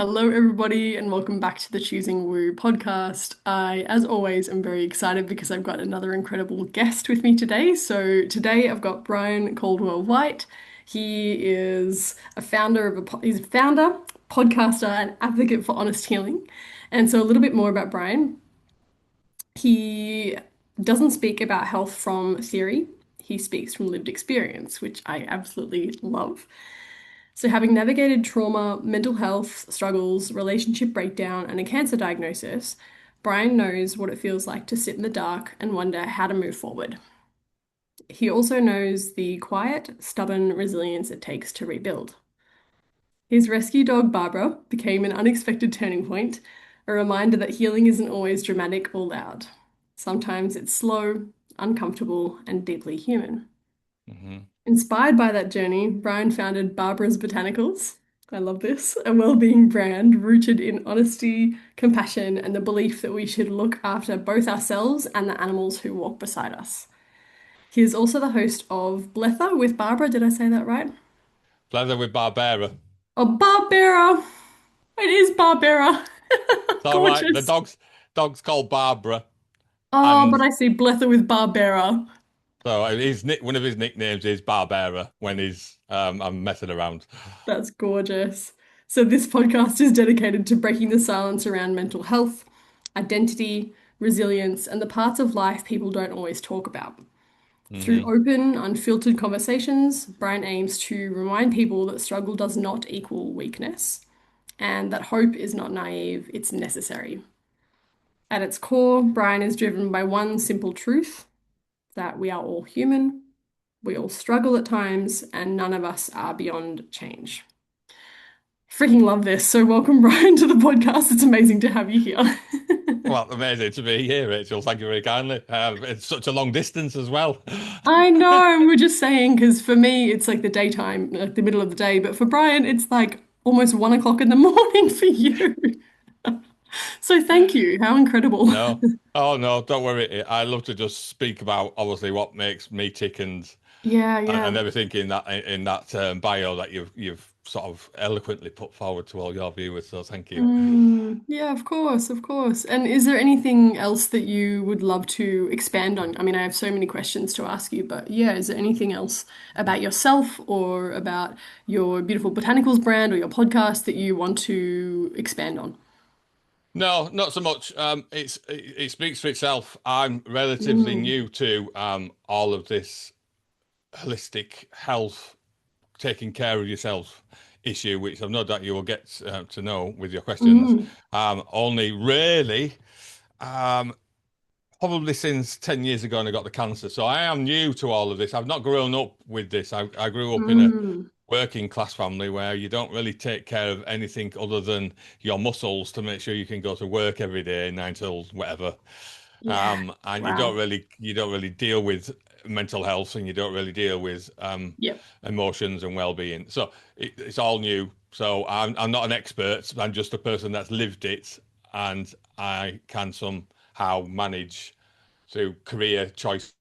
Hello, everybody, and welcome back to the Choosing Woo podcast. I, as always, am very excited because I've got another incredible guest with me today. So, today I've got Brian Caldwell-White. He is he's a founder, podcaster, and advocate for honest healing. And so, a little bit more about Brian. He doesn't speak about health from theory, he speaks from lived experience, which I absolutely love. So, having navigated trauma, mental health struggles, relationship breakdown, and a cancer diagnosis, Brian knows what it feels like to sit in the dark and wonder how to move forward. He also knows the quiet, stubborn resilience it takes to rebuild. His rescue dog, Barbara, became an unexpected turning point, a reminder that healing isn't always dramatic or loud. Sometimes it's slow, uncomfortable, and deeply human. Hmm. Inspired by that journey, Brian founded Barbara's Botanicals. I love this, a well-being brand rooted in honesty, compassion, and the belief that we should look after both ourselves and the animals who walk beside us. He is also the host of Blether with Barbara. Did I say that right? Blether with Barberra. Oh, Barberra! It is Barberra. It's all right. The Gorgeous. dog's called Barbara, Oh, but and I see Blether with Barberra. so one of his nicknames is Barbera when I'm messing around. That's gorgeous. So, this podcast is dedicated to breaking the silence around mental health, identity, resilience, and the parts of life people don't always talk about. Through Hmm. open, unfiltered conversations, Brian aims to remind people that struggle does not equal weakness and that hope is not naive, it's necessary. At its core, Brian is driven by one simple truth that we are all human, we all struggle at times, and none of us are beyond change. Freaking love this. So, welcome, Brian, to the podcast. It's amazing to have you here. Well, amazing to be here, Rachel. Thank you very kindly. It's such a long distance as well. I know, and we're just saying because for me, it's like the daytime, like the middle of the day, but for Brian, it's like almost 1 o'clock in the morning for you. So, thank you. How incredible. No, oh no, don't worry. I love to just speak about obviously what makes me tick Yeah, and yeah. everything in that bio that you've sort of eloquently put forward to all your viewers. So thank you. Yeah, of course, of course. And is there anything else that you would love to expand on? I mean, I have so many questions to ask you, but yeah, is there anything else about yourself or about your beautiful botanicals brand or your podcast that you want to expand on? No, not so much. It speaks for itself. I'm relatively Mm, new to all of this holistic health, taking care of yourself issue, which I've no doubt you will get to know with your questions. mm, Only really, um, probably since 10 years ago, and I got the cancer. So I am new to all of this. I've not grown up with this. I grew up in a mm. working class family where you don't really take care of anything other than your muscles to make sure you can go to work every day, nine till whatever. Yeah. And Wow. you don't really deal with mental health, and you don't really deal with Yep. emotions and well-being. So it's all new. So I'm not an expert. I'm just a person that's lived it, and I can somehow manage through career choices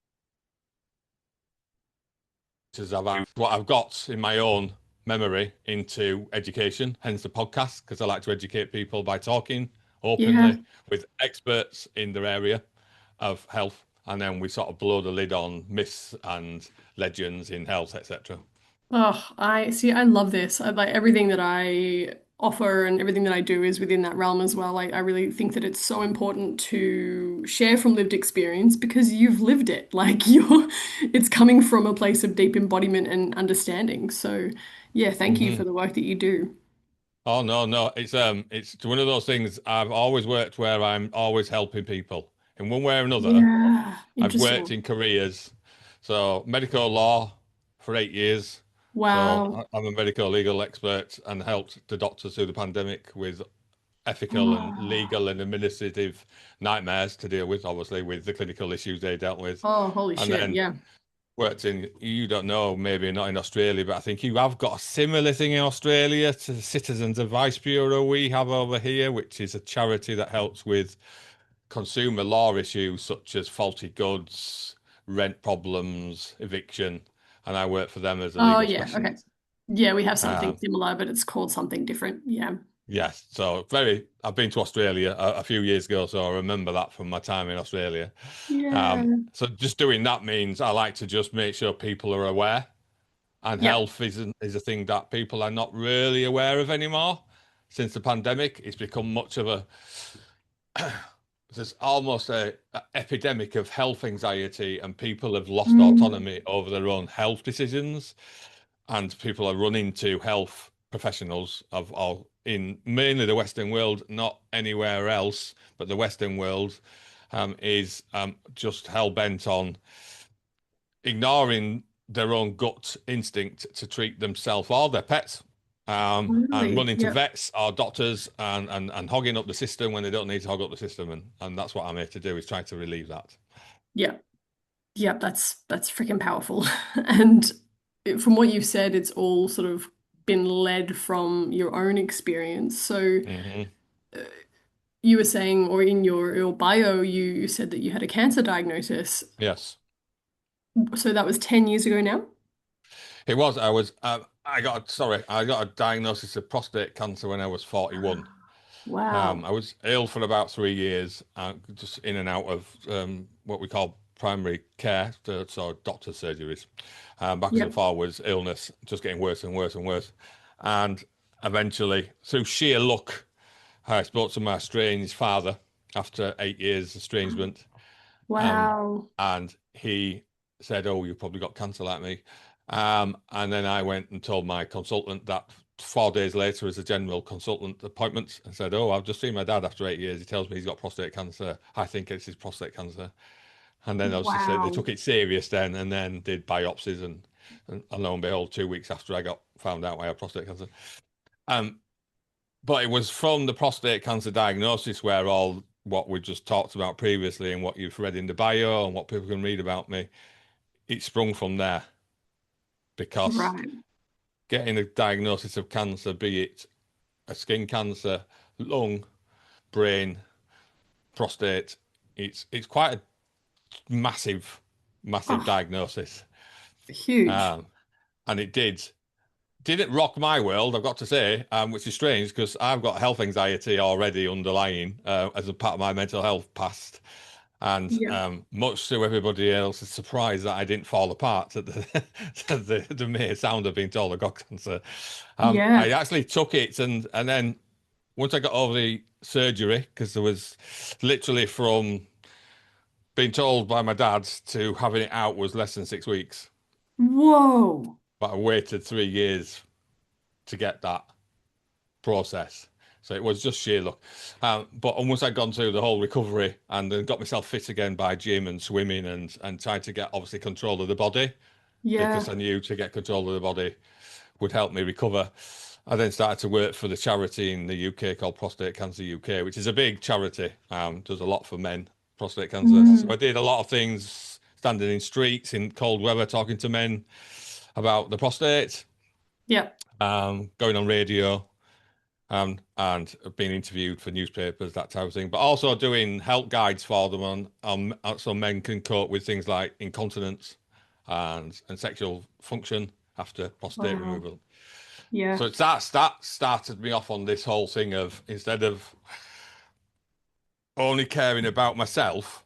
I've had what I've got in my own memory into education, hence the podcast, because I like to educate people by talking Yeah. openly with experts in their area of health. And then we sort of blow the lid on myths and legends in health, etc. Oh, I see. I love this. I like everything that I offer and everything that I do is within that realm as well. I really think that it's so important to share from lived experience because you've lived it. Like it's coming from a place of deep embodiment and understanding. So, yeah, thank you for Hmm. the work that you do. Oh no, no, it's one of those things. I've always worked where I'm always helping people in one way or another. Yeah, I've worked interesting. in careers, so medical law for 8 years. So Wow. I'm a medical legal expert and helped the doctors through the pandemic with ethical and Oh, legal and administrative nightmares to deal with, obviously with the clinical issues they dealt with. oh, holy And shit. then Yeah. worked in, you don't know, maybe not in Australia, but I think you have got a similar thing in Australia to the Citizens Advice Bureau we have over here, which is a charity that helps with consumer law issues such as faulty goods, rent problems, eviction, and I work for them as a Oh, legal yeah. Okay. specialist. Yeah, we have something Um, similar, but it's called something different. Yeah. Yes, so very. I've been to Australia a few years ago, so I remember that from my time in Australia. Yeah. So just doing that means I like to just make sure people are aware, and Yep. health is a thing that people are not really aware of anymore. Since the pandemic, it's become much of a there's almost a epidemic of health anxiety, and people have lost Mm, autonomy over their own health decisions, and people are running to health professionals of all in mainly the Western world, not anywhere else, but the Western world is just hell bent on ignoring their own gut instinct to treat themselves or their pets. And totally. running to Yep. vets or doctors and hogging up the system when they don't need to hog up the system. And that's what I'm here to do is try to relieve that. Yep. Yep. That's freaking powerful. And from what you've said, it's all sort of been led from your own experience. So Hmm. you were saying, or in your bio, you said that you had a cancer diagnosis. Yes, So that was 10 years ago now? it was. I got a diagnosis of prostate cancer when I was 41. Wow. I was ill for about 3 years, just in and out of what we call primary care, so doctor surgeries, backwards and Yep. forwards, illness, just getting worse and worse and worse. And eventually, through sheer luck, I spoke to my estranged father after 8 years estrangement, um, Wow. and he said, "Oh, you've probably got cancer like me." And then I went and told my consultant that 4 days later, as a general consultant appointment, and said, "Oh, I've just seen my dad after 8 years. He tells me he's got prostate cancer. I think it's his prostate cancer." And then obviously they Wow. took it serious then, and then did biopsies, and lo and behold, 2 weeks after I got found out I had prostate cancer. Um, but it was from the prostate cancer diagnosis where all what we just talked about previously and what you've read in the bio and what people can read about me, it sprung from there because Right. getting a diagnosis of cancer, be it a skin cancer, lung, brain, prostate, it's quite a massive Oh, diagnosis. huge. Um, and it didn't rock my world, I've got to say, which is strange because I've got health anxiety already underlying as a part of my mental health past. And Yeah. much to everybody else's surprise that I didn't fall apart at the mere sound of being told I got cancer. I Yeah. actually took it, and then once I got over the surgery, because there was literally from being told by my dad to having it out was less than 6 weeks, Whoa. but I waited 3 years to get that process. So it was just sheer luck. But once I'd gone through the whole recovery and then got myself fit again by gym and swimming and tried to get obviously control of the body because Yeah. I knew to get control of the body would help me recover. I then started to work for the charity in the UK called Prostate Cancer UK, which is a big charity. Does a lot for men, prostate cancer. So I Mm. did a lot of things, standing in streets in cold weather, talking to men about the prostate, Yeah. going on radio, and being interviewed for newspapers, that type of thing. But also doing help guides for them so men can cope with things like incontinence and sexual function after prostate Wow. removal. Yeah. So it's that started me off on this whole thing of instead of only caring about myself,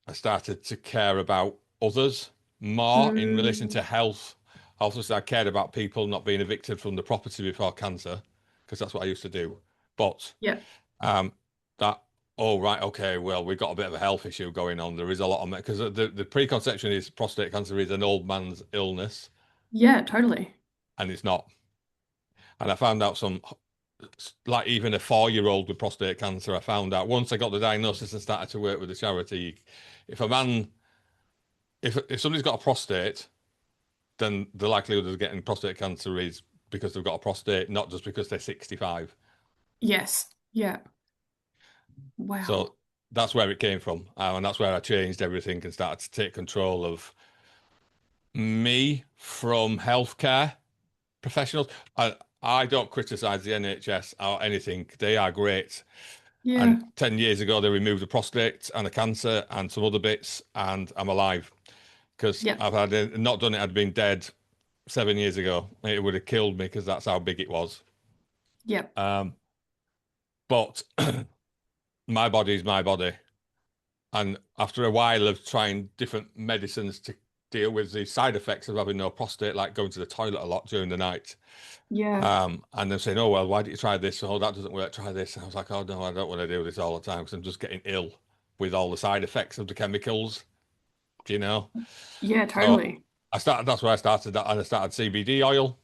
I started to care about others more in relation to Mm. health. Also, I cared about people not being evicted from the property before cancer, because that's what I used to do. But Yeah. um, that, oh, right, okay, well, we've got a bit of a health issue going on. There is a lot of, because the preconception is prostate cancer is an old man's illness, Yeah, totally. and it's not. And I found out like even a 4-year-old with prostate cancer, I found out once I got the diagnosis and started to work with the charity, if a man, if somebody's got a prostate, then the likelihood of getting prostate cancer is because they've got a prostate, not just because they're 65. Yes. Yeah. Wow. So that's where it came from. And that's where I changed everything and started to take control of me from healthcare professionals. I don't criticize the NHS or anything. They are great. Yeah. And 10 years ago, they removed a prostate and a cancer and some other bits, and I'm alive because Yeah. I've had not done it, I'd been dead 7 years ago. It would have killed me because that's how big it was. Yeah. But my body is my body. And after a while of trying different medicines to deal with the side effects of having no prostate, like going to the toilet a lot during the night, Yeah. and then saying, "Oh well, why don't you try this? Oh, that doesn't work. Try this." And I was like, "Oh no, I don't want to do this all the time because I'm just getting ill with all the side effects of the chemicals." Do you know? Yeah, So totally. I started. That's where I started. That, and I started CBD oil,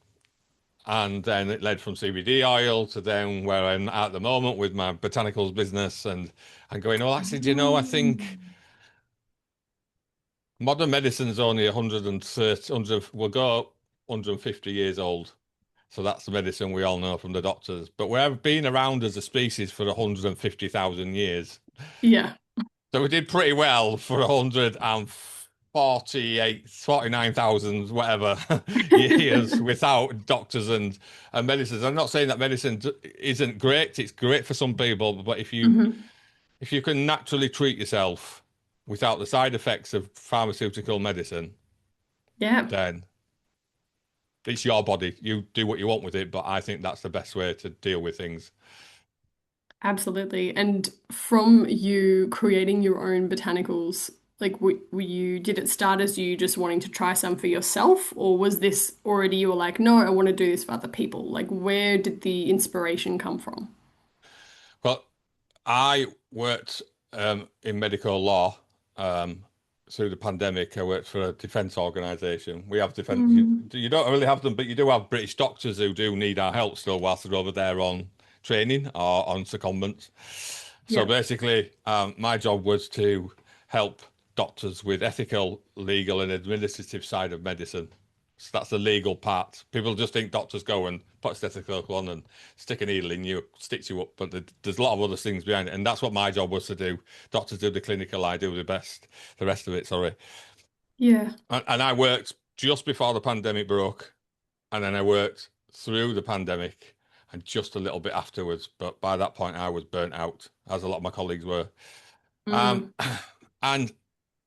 and then it led from CBD oil to then where I'm at the moment with my botanicals business, and going, "Oh, actually, do you know? I think." Mm. Modern medicine's only 130, will go 150 years old. So that's the medicine we all know from the doctors. But we've been around as a species for 150,000 years. Yeah. So we did pretty well for 148, 49,000, whatever years without doctors and medicines. I'm not saying that medicine isn't great. It's great for some people, but Hmm. if you can naturally treat yourself without the side effects of pharmaceutical medicine, Yeah. then it's your body. You do what you want with it, but I think that's the best way to deal with things. Absolutely. And from you creating your own botanicals, like were you, did it start as you just wanting to try some for yourself, or was this already you were like, no, I want to do this for other people? Like, where did the inspiration come from? Well, I worked in medical law um, through the pandemic. I worked for a defence organisation. We have defence. Mm. You don't really have them, but you do have British doctors who do need our help still whilst they're over there on training or on secondments. So Yeah. basically, my job was to help doctors with ethical, legal, and administrative side of medicine. So that's the legal part. People just think doctors go and put a stethoscope on and stick a needle in you, sticks you up, but there's a lot of other things behind it, and that's what my job was to do. Doctors do the clinical, I do the rest of it. Sorry, Yeah. and I worked just before the pandemic broke, and then I worked through the pandemic and just a little bit afterwards. But by that point, I was burnt out, as a lot of my colleagues were. Um, Mm. and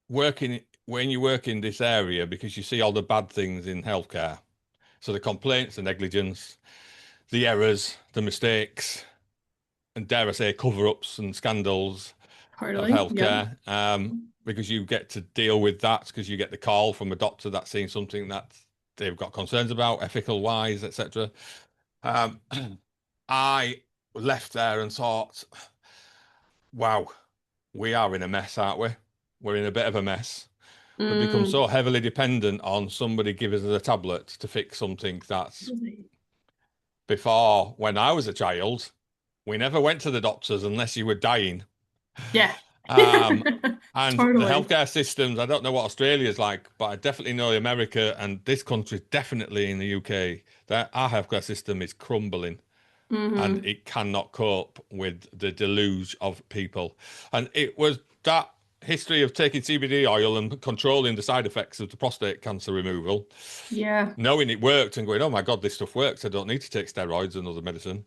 working when you work in this area, because you see all the bad things in healthcare, so the complaints, the negligence, the errors, the mistakes, and dare I say, cover-ups and scandals of Totally. Yeah. healthcare, because you get to deal with that because you get the call from a doctor that's seen something that they've got concerns about, ethical wise, etc. Um, I left there and thought, wow, we are in a mess, aren't we? We're in a bit of a mess. We've become Mm. so heavily dependent on somebody giving us a tablet to fix something that's Really? before, when I was a child, we never went to the doctors unless you were dying. Yeah. Um, and the Totally. healthcare systems, I don't know what Australia's like, but I definitely know America and this country, definitely in the UK, that our healthcare system is crumbling and Hmm. it cannot cope with the deluge of people. And it was that history of taking CBD oil and controlling the side effects of the prostate cancer removal, Yeah. knowing it worked and going, oh my God, this stuff works. I don't need to take steroids and other medicine.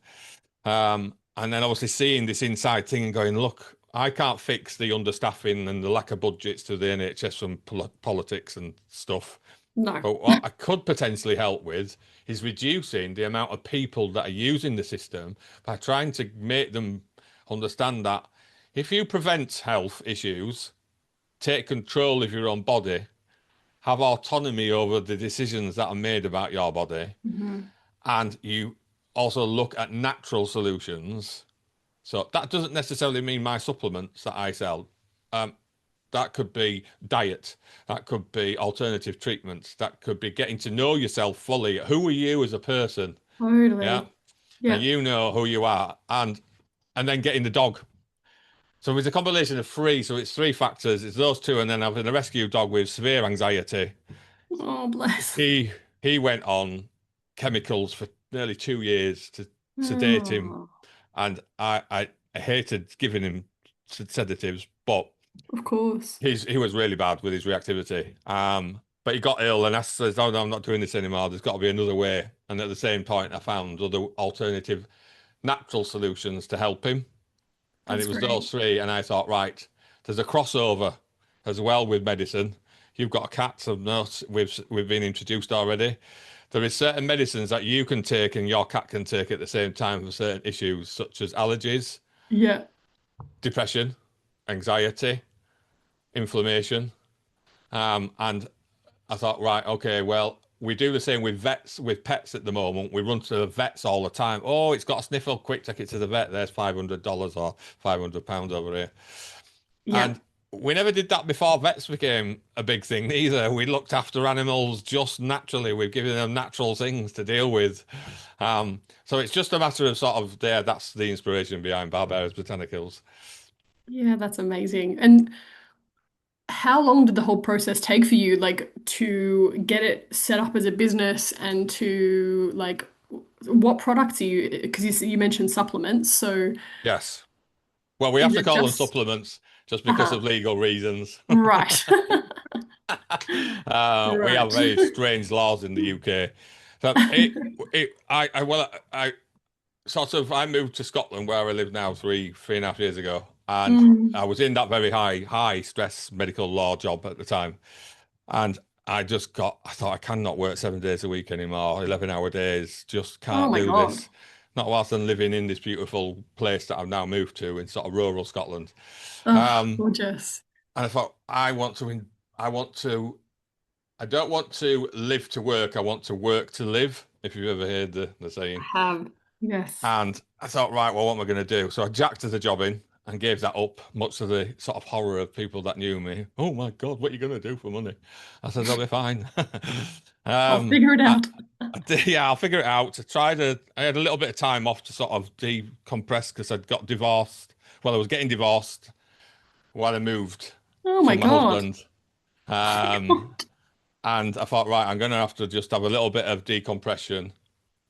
And then obviously seeing this inside thing and going, look, I can't fix the understaffing and the lack of budgets to the NHS from politics and stuff. No. But what I could potentially help with is reducing the amount of people that are using the system by trying to make them understand that if you prevent health issues, take control of your own body, have autonomy over the decisions that are made about your body, Hmm. and you also look at natural solutions. So that doesn't necessarily mean my supplements that I sell. Um, that could be diet. That could be alternative treatments. That could be getting to know yourself fully. Who are you as a person? Yeah. Totally. And Yeah. you know who you are. And then getting the dog. So it's a combination of three. So it's three factors. It's those two, and then having a rescue dog with severe anxiety. Oh, bless. He he went on chemicals for nearly 2 years to sedate him, Oh, and I hated giving him sedatives, but of course. he was really bad with his reactivity. But he got ill, and I said, "Oh no, I'm not doing this anymore. There's got to be another way." And at the same point, I found other alternative natural solutions to help him, and That's it was those great. three. And I thought, right, there's a crossover as well with medicine. You've got a cat, I've noticed we've been introduced already. there is certain medicines that you can take and your cat can take at the same time for certain issues, such as allergies, Yeah. depression, anxiety, inflammation. And I thought, right, okay, well, we do the same with vets, with pets at the moment. We run to the vets all the time. Oh, it's got a sniffle, quick, take it to the vet. There's $500 or £500 over here. Yeah. And we never did that before vets became a big thing either. We looked after animals just naturally. We've given them natural things to deal with. So it's just a matter of sort of there. That's the inspiration behind Barberra's Botanicals. Yeah, that's amazing. And how long did the whole process take for you, like to get it set up as a business and to like what products are you, because you mentioned supplements, so Yes. Well, we have is to it call them just supplements just because uh-huh. of legal reasons. Right. We have Right. very strange laws in the UK. So I sort of, I moved to Scotland where I live now 3.5 years ago, and Mm. I was in that very high stress medical law job at the time, and I thought I cannot work 7 days a week anymore, 11-hour days, just Oh can't my do God. this. Not whilst I'm living in this beautiful place that I've now moved to in sort of rural Scotland. Oh, Um, gorgeous. and I thought, I want to, I don't want to live to work. I want to work to live, if you've ever heard the saying. I have. Yes. And I thought, right, well, what am I going to do? So I jacked as a job in and gave that up, much to the sort of horror of people that knew me. Oh my God, what are you going to do for money? I said, I'll be fine. I'll um, figure it I, out. yeah, I'll figure it out. I had a little bit of time off to sort of decompress because I'd got divorced. Well, I was getting divorced while I moved Oh my from my God. husband. Oh my Um, God. and I thought, right, I'm going to have to just have a little bit of decompression,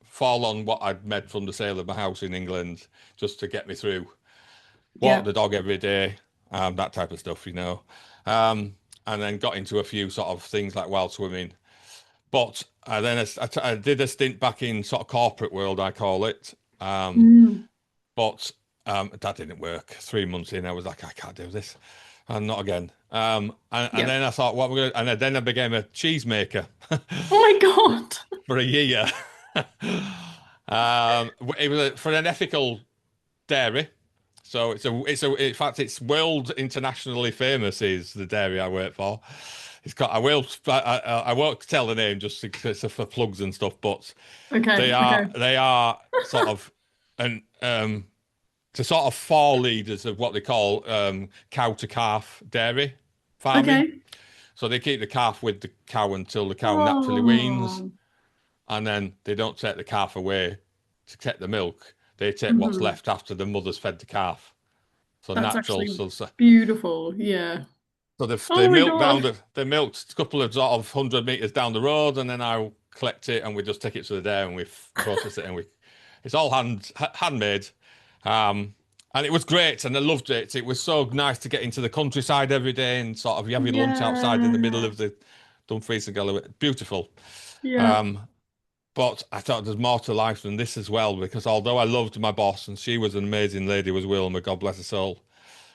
fall on what I'd made from the sale of my house in England, just to get me through. Walk Yeah. the dog every day, that type of stuff, you know. Um, and then got into a few sort of things like wild swimming. But I did a stint back in sort of corporate world, I call it. Mm. But that didn't work. 3 months in, I was like, I can't do this, and not again. And Yeah. then I thought, what we're gonna, and then I became a cheesemaker Oh my God. for a year. It was for an ethical dairy. So in fact, it's world internationally famous is the dairy I work for. It's got, I won't tell the name just because it's for plugs and stuff, but Okay. Okay. they are sort of, an to sort of four leaders of what they call cow to calf dairy farming. Okay. So they keep the calf with the cow until the cow naturally weans, Oh. and then they don't take the calf away to take the milk. They take what's Mhm. left after the mother's fed the calf. So That's natural. actually So beautiful. Yeah. they Oh my milk God. they milked a couple of sort of 100 meters down the road, and then I'll collect it and we just take it to the dairy and we process it and we it's all handmade. Um, and it was great and I loved it. It was so nice to get into the countryside every day and sort of you have your lunch outside in the middle Yeah. of the Dumfries and Galloway. Beautiful. Yeah. Um, but I thought there's more to life than this as well because although I loved my boss and she was an amazing lady, was Wilma, God bless her soul.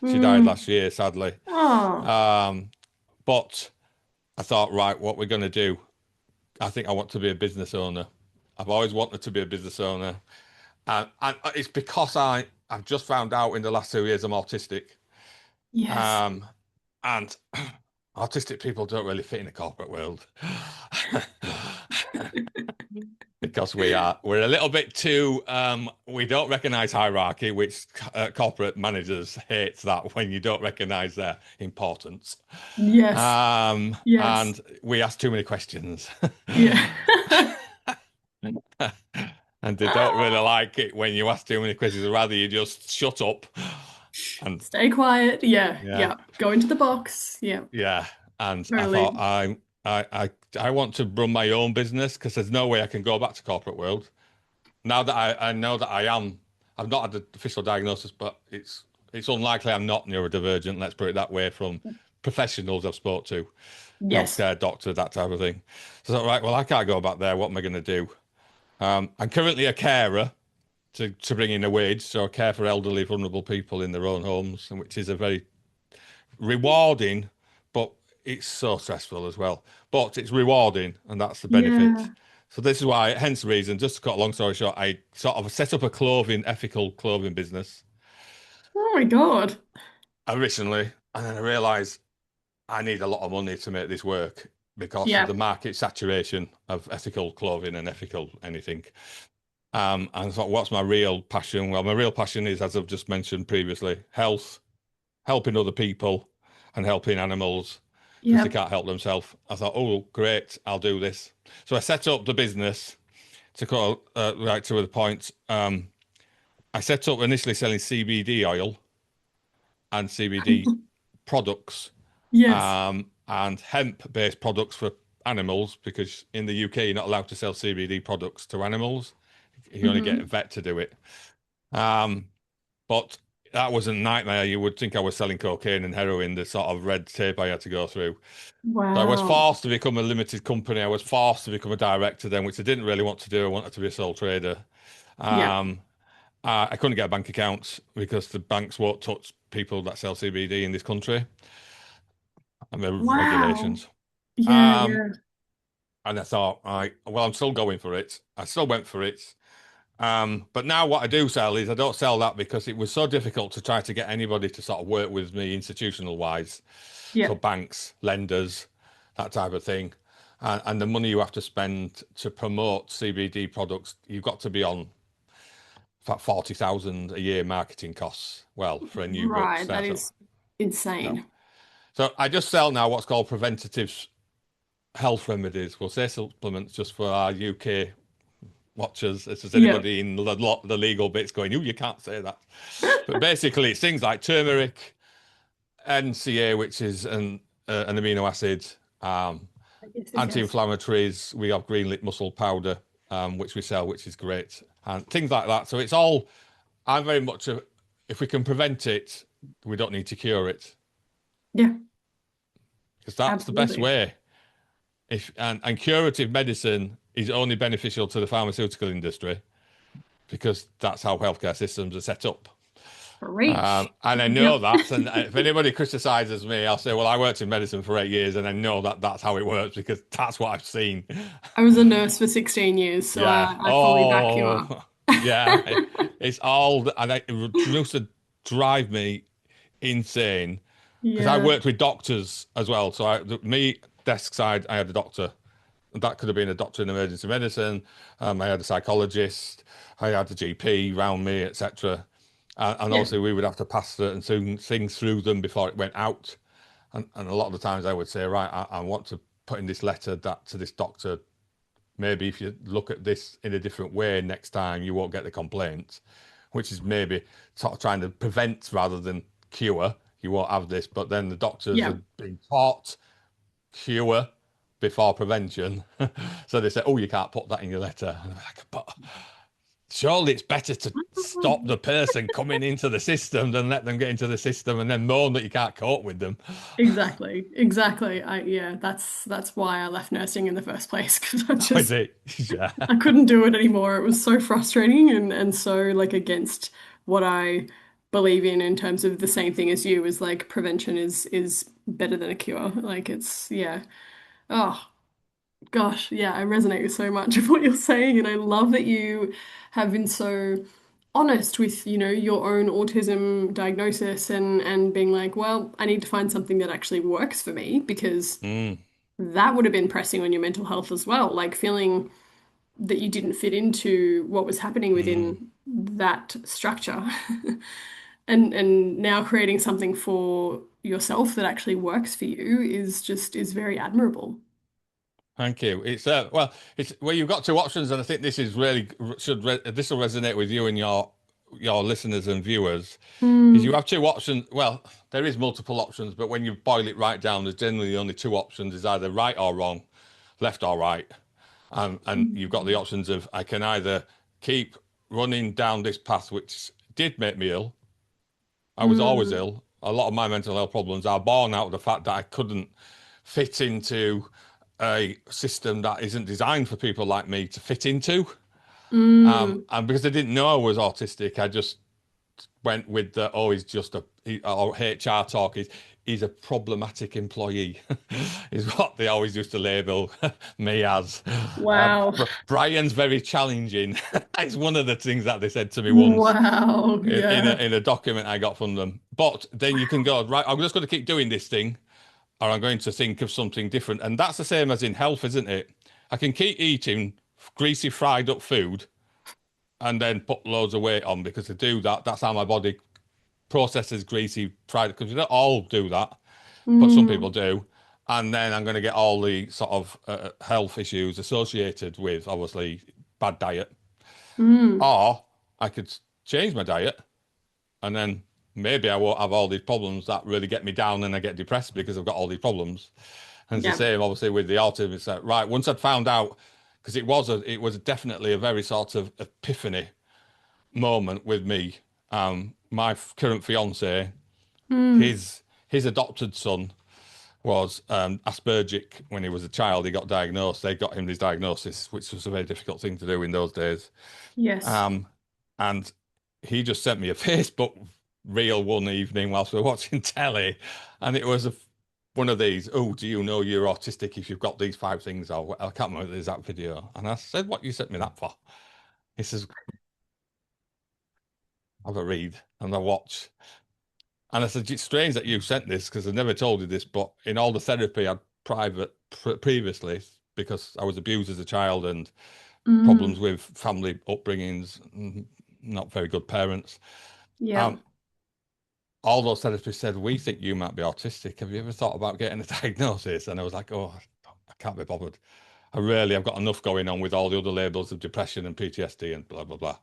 She died Mm. last year, sadly. Oh. Um, but I thought, right, what we're going to do? I think I want to be a business owner. I've always wanted to be a business owner. And it's because I've just found out in the last 2 years I'm autistic. Yes. Um, and autistic people don't really fit in the corporate world because we're a little bit too we don't recognize hierarchy, which corporate managers hate that when you don't recognize their importance. Yes. Yes. And we ask too many questions. Yeah. And they don't really like it when you ask too many questions. Rather, you just shut up. And Stay quiet. Yeah. yeah, Yeah. Go into the box. Yeah. yeah. And I thought Totally. I want to run my own business because there's no way I can go back to corporate world. Now that I know that I've not had the official diagnosis, but it's unlikely I'm not neurodivergent. Let's put it that way from professionals I've spoke to, Yes. healthcare doctor, that type of thing. So I thought, right, well, I can't go back there. What am I going to do? I'm currently a carer to bring in a wage, so I care for elderly, vulnerable people in their own homes, and which is a very rewarding, but it's so stressful as well. But it's rewarding, and that's the benefit. Yeah. So this is why, hence the reason, just to cut a long story short, I sort of set up a ethical clothing business Oh my God. originally, and then I realized I need a lot of money to make this work because of Yeah. the market saturation of ethical clothing and ethical anything. And I thought, what's my real passion? Well, my real passion is, as I've just mentioned previously, health, helping other people, and helping animals because they Yeah. can't help themselves. I thought, oh, great, I'll do this. So I set up the business to cut right to the point. I set up initially selling CBD oil and CBD products Yes. and hemp-based products for animals because in the UK you're not allowed to sell CBD products to animals. You only get a Hmm. vet to do it. Um, but that was a nightmare. You would think I was selling cocaine and heroin, the sort of red tape I had to go through. So I was Wow. forced to become a limited company. I was forced to become a director then, which I didn't really want to do. I wanted to be a sole trader. Yeah. Um, I couldn't get a bank account because the banks won't touch people that sell CBD in this country and the Wow. regulations. Yeah, Um, yeah. and I thought, right, well, I'm still going for it. I still went for it. But now what I do sell is I don't sell that because it was so difficult to try to get anybody to sort of work with me institutional wise. Yeah. So banks, lenders, that type of thing. And the money you have to spend to promote CBD products, you've got to be on about 40,000 a year marketing costs. Well, for a new Right. That startup. is So, insane. so I just sell now what's called preventative health remedies. We'll say supplements just for our UK watchers. If there's Yeah. anybody in the legal bits going, oh, you can't say that. But basically, it's things like turmeric, NCA, which is an amino acid, Yes, yes, yes. anti-inflammatories. We have green lip muscle powder, which we sell, which is great, and things like that. So it's all. I'm very much a. If we can prevent it, we don't need to cure it Yeah, because that's the best absolutely. way. If and curative medicine is only beneficial to the pharmaceutical industry because that's how healthcare systems are set up. Preach. And I know Yep. that. And if anybody criticizes me, I'll say, well, I worked in medicine for 8 years and I know that that's how it works because that's what I've seen. I was a nurse for 16 years, so Yeah. I fully back you up. Oh, yeah. It's all, and it used to drive me insane because I Yeah. worked with doctors as well. So me, desk side, I had a doctor. That could have been a doctor in emergency medicine. I had a psychologist. I had a GP around me, etc. And Yeah. obviously, we would have to pass certain things through them before it went out. And a lot of the times, I would say, right, I want to put in this letter that to this doctor. Maybe if you look at this in a different way next time, you won't get the complaint, which is maybe sort of trying to prevent rather than cure. You won't have this, but then the doctors Yeah. have been taught cure before prevention. So they say, oh, you can't put that in your letter. And I'm like, but surely it's better to stop the person coming into the system than let them get into the system and then moan that you can't cope with them. Exactly. Exactly. Yeah, that's why I left nursing in the first place because Is it? Yeah. I couldn't do it anymore. It was so frustrating and so like against what I believe in terms of the same thing as you is like prevention is better than a cure. Like it's yeah. Oh, gosh, yeah, I resonate with so much of what you're saying, and I love that you have been so honest with, your own autism diagnosis and being like, well, I need to find something that actually works for me because Mm, that would have been pressing on your mental health as well, like feeling that you didn't fit into what was happening mm. within that structure. And now creating something for yourself that actually works for you is very admirable. Thank you. It's it's well, you've got two options, and I think this is really this will resonate with you and your listeners and viewers. Is you Mm, have two options. Well, there is multiple options, but when you boil it right down, there's generally only two options: is either right or wrong, left or right. And you've got the mm, options of I can either keep running down this path, which did make me ill. I was always mm. ill. A lot of my mental health problems are born out of the fact that I couldn't fit into a system that isn't designed for people like me to fit into. Mm, And because I didn't know I was autistic, I just went with the oh, he's just or HR talk is he's a problematic employee, is what they always used to label me as. Wow. Brian's very challenging. It's one of the things that they said to me once Wow. in Yeah. a document I got from them. But then you can go, right, I'm just going to keep doing this thing, or I'm going to think of something different. And that's the same as in health, isn't it? I can keep eating greasy, fried up food and then put loads of weight on because to do that, that's how my body processes greasy, fried. Because we don't all do that, but some people Mm. do. And then I'm going to get all the sort of health issues associated with obviously bad diet. Mm. Or I could change my diet and then maybe I won't have all these problems that really get me down and I get depressed because I've got all these problems. And it's the Yeah. same, obviously, with the autism. It's like, right, once I'd found out, because it was definitely a very sort of epiphany moment with me. My current fiance, Mm. his adopted son was Aspergic when he was a child. He got diagnosed. They got him this diagnosis, which was a very difficult thing to do in those days. Yes. Um, and he just sent me a Facebook reel one evening whilst we were watching telly, and it was one of these. Oh, do you know you're autistic if you've got these five things? Or I can't remember the exact video. And I said, "What you sent me that for?" He says, "Have a read," and I watch. And I said, "It's strange that you sent this because I never told you this, but in all the therapy I'd previously because I was abused as a child and problems Mm. with family upbringings, not very good parents." Yeah. Um, all those therapists said, "We think you might be autistic. Have you ever thought about getting a diagnosis?" And I was like, "Oh, I can't be bothered. I've got enough going on with all the other labels of depression and PTSD and blah, blah, blah."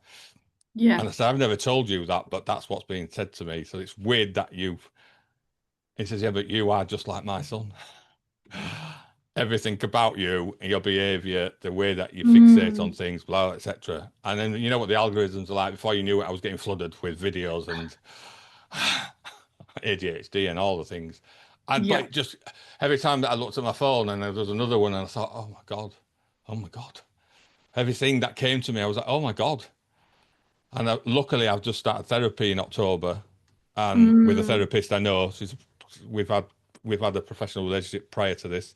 Yeah. And I said, "I've never told you that, but that's what's being said to me. So it's weird that he says, yeah, but you are just like my son. Everything about you, your behavior, the way that you fixate on Mm. things, blah, etc." And then you know what the algorithms are like. Before you knew it, I was getting flooded with videos and ADHD and all the things. And but Yeah. it just every time that I looked at my phone and there was another one, and I thought, oh my God, oh my God. Everything that came to me, I was like, oh my God. And luckily, I've just started therapy in October, and with a Mm. therapist I know. We've had we've had a professional relationship prior to this,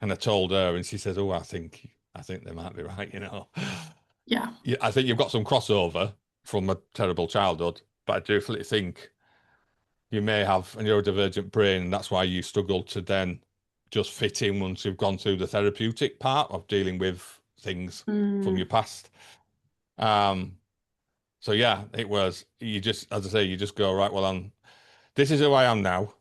and I told her, and she says, "Oh, I think they might be right. You know, Yeah. yeah, I think you've got some crossover from a terrible childhood, but I do think you may have a neurodivergent brain, and that's why you struggle to then just fit in once you've gone through the therapeutic part of dealing with things from your Mm. past." Um, so yeah, it was you just, as I say, you just go, right, well, this is who I am now,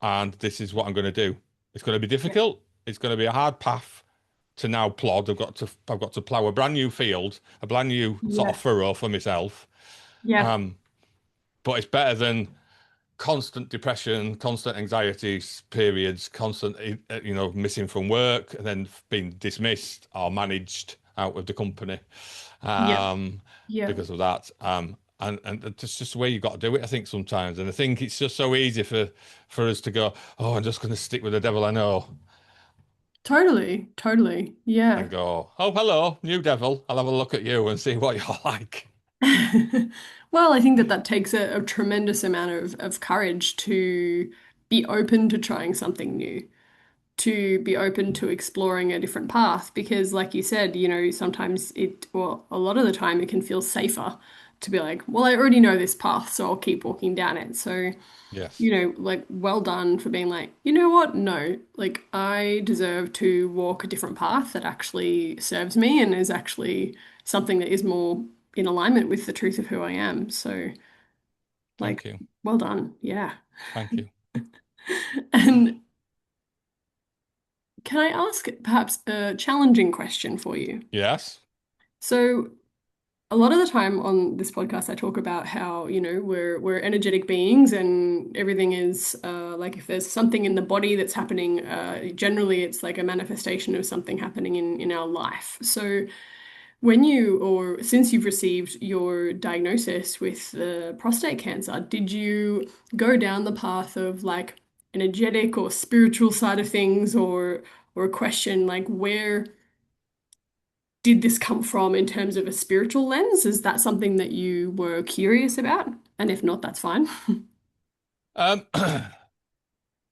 and this is what I'm going to do. It's going to be Yeah. difficult. It's going to be a hard path to now plod. I've got to plough a brand new field, a brand new sort of Yes. furrow for myself. Yeah. Um, but it's better than constant depression, constant anxiety periods, constant, missing from work and then being dismissed or managed out of the company Yeah. um, Yeah. because of that. And it's just the way you got to do it, I think, sometimes. And I think it's just so easy for us to go, oh, I'm just going to stick with the devil I know Totally. Totally. Yeah. and go, oh, hello, new devil. I'll have a look at you and see what you're like. Well, I think that that takes a tremendous amount of courage to be open to trying something new, to be open to exploring a different path. Because, like you said, sometimes well, a lot of the time, it can feel safer to be like, well, I already know this path, so I'll keep walking down it. So, Yes, like, well done for being like, you know what? No, like, I deserve to walk a different path that actually serves me and is actually something that is more in alignment with the truth of who I am. So, thank like, you. well done. Yeah. Thank you. And can I ask perhaps a challenging question for you? Yes. So, a lot of the time on this podcast, I talk about how, we're energetic beings and everything is like if there's something in the body that's happening, generally it's like a manifestation of something happening in our life. So when you or since you've received your diagnosis with prostate cancer, did you go down the path of like energetic or spiritual side of things or a question like where did this come from in terms of a spiritual lens? Is that something that you were curious about? And if not, that's fine. Um,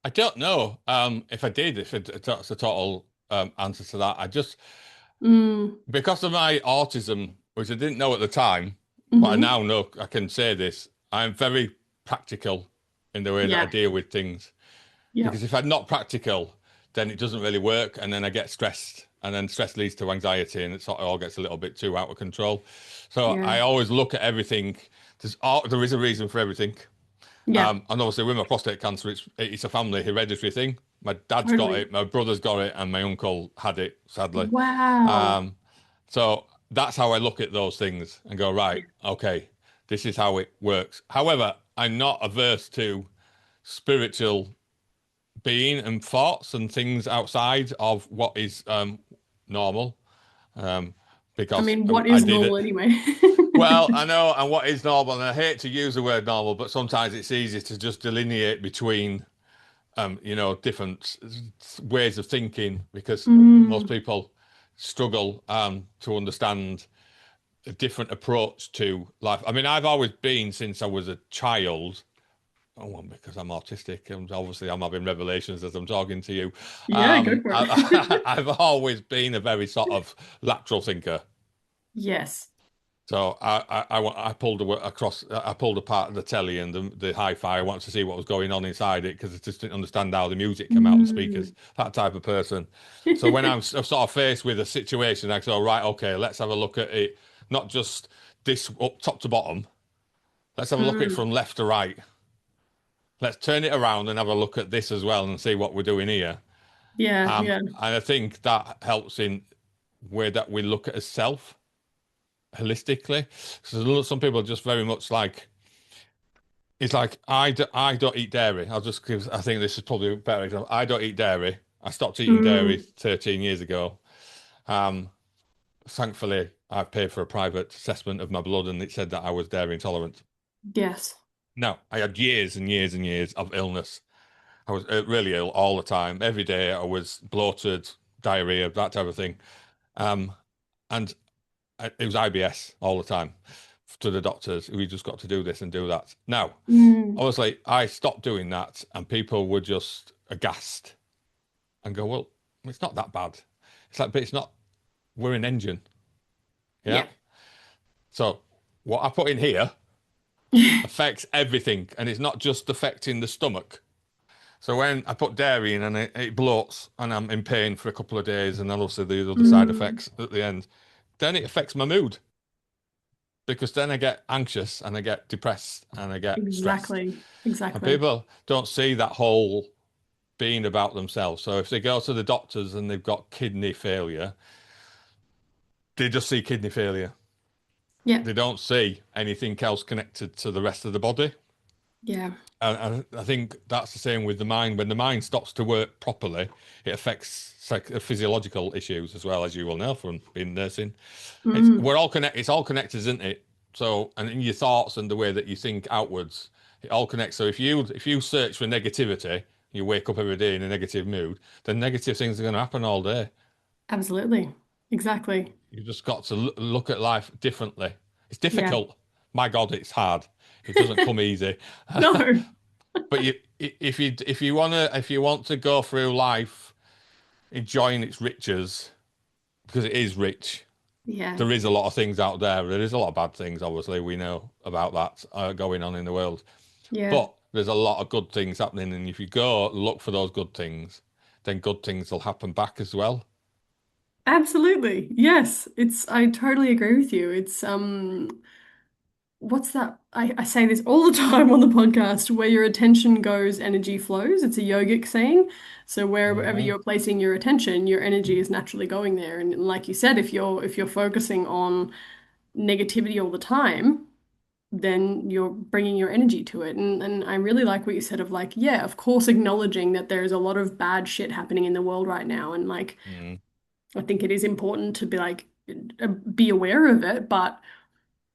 I don't know if I did, if that's a total answer to that. I just, Mm, because of my autism, which I didn't know at the time, but I hmm. now know I can say this, I'm very practical in the way that I Yeah. deal with things. Yeah. Because if I'm not practical, then it doesn't really work, and then I get stressed, and then stress leads to anxiety, and it sort of all gets a little bit too out of control. So Yeah. I always look at everything. There is a reason for everything. Yeah. And obviously, with my prostate cancer, it's a family hereditary thing. My dad's got Totally. it, my brother's got it, and my uncle had it, sadly. Wow. Um, so that's how I look at those things and go, right, okay, this is how it works. However, I'm not averse to spiritual being and thoughts and things outside of what is normal. Um, I because mean, what I is did normal it. anyway? Well, I know, and what is normal, and I hate to use the word normal, but sometimes it's easy to just delineate between, different ways of thinking because most Mm, people struggle to understand a different approach to life. I mean, I've always been since I was a child. Oh, well, because I'm autistic, and obviously I'm having revelations as I'm talking to you. yeah, go for it. I've always been a very sort of lateral thinker. Yes. So I pulled across, I pulled apart the telly and the hi-fi. I wanted to see what was going on inside it because I just didn't understand how the music came out of the speakers. Mm. That type of person. So when I'm sort of faced with a situation, I go, right, okay, let's have a look at it, not just this up top to bottom. Let's have a look at it Mm. from left to right. Let's turn it around and have a look at this as well and see what we're doing here. Yeah, yeah. And I think that helps in where that we look at a self holistically. So some people are just very much like, it's like I don't eat dairy. I'll just give. I think this is probably a better example. I don't eat dairy. I stopped eating dairy Mm. 13 years ago. Um, Thankfully, I paid for a private assessment of my blood, and it said that I was dairy intolerant. Yes. No, I had years and years and years of illness. I was really ill all the time. Every day I was bloated, diarrhea, that type of thing. Um, and it was IBS all the time to the doctors. We just got to do this and do that. Now, Mm. obviously, I stopped doing that, and people were just aghast and go, "Well, it's not that bad." It's like, but it's not. We're an engine, yeah. Yeah. So what I put in here affects everything, and it's not just affecting the stomach. So when I put dairy in and it bloats and I'm in pain for a couple of days, and then also the other side Mm. effects at the end, then it affects my mood because then I get anxious and I get depressed and I get stressed. Exactly. And Exactly. people don't see that whole being about themselves. So if they go to the doctors and they've got kidney failure, they just see kidney failure. Yeah. They don't see anything else connected to the rest of the body. Yeah. And I think that's the same with the mind. When the mind stops to work properly, it affects physiological issues as well, as you will know from being nursing. Mm. We're all connected. It's all connected, isn't it? So, and in your thoughts and the way that you think outwards, it all connects. So if you search for negativity, you wake up every day in a negative mood, then negative things are going to happen all day. Absolutely. Exactly. You've just got to look at life differently. It's Yeah. difficult. My God, it's hard. It doesn't come easy. No. But if you want to go through life enjoying its riches, because it is rich, Yeah. there is a lot of things out there. There is a lot of bad things, obviously, we know about that going on in the world. Yeah. But there's a lot of good things happening, and if you go look for those good things, then good things will happen back as well. Absolutely. Yes. I totally agree with you. What's that? I say this all the time on the podcast, where your attention goes, energy flows. It's a yogic saying. So wherever Hmm. you're placing your attention, your energy is naturally going there. And like you said, if you're focusing on negativity all the time, then you're bringing your energy to it. And I really like what you said of like, yeah, of course, acknowledging that there's a lot of bad shit happening in the world right now. And like, Mm. I think it is important to be like, be aware of it, but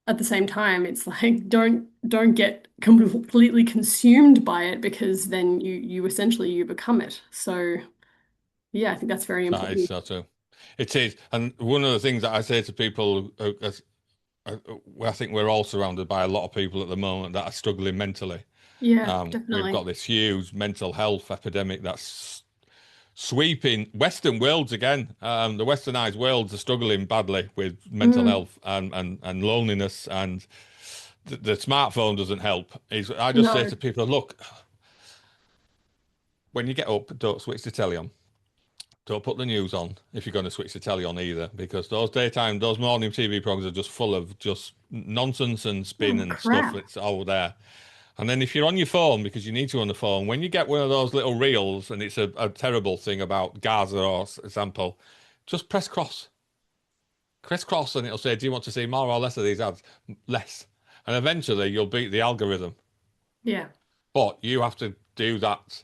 at the same time, it's like don't get completely consumed by it because then you essentially you become it. So yeah, I think that's very That is important. so too. It is, and one of the things that I say to people, I think we're all surrounded by a lot of people at the moment that are struggling mentally. Yeah, We've definitely. got this huge mental health epidemic that's sweeping Western worlds again. The westernized worlds are struggling badly with mental Mm, health and loneliness, and the smartphone doesn't help. I just say no. to people, look, when you get up, don't switch the telly on. Don't put the news on if you're going to switch the telly on either, because those morning TV programs are just full of just nonsense and spin Oh, and stuff crap. that's all there. And then if you're on your phone, because you need to on the phone, when you get one of those little reels and it's a terrible thing about Gaza or example, just press cross. Press cross and it'll say, do you want to see more or less of these ads? Less. And eventually you'll beat the algorithm. Yeah. But you have to do that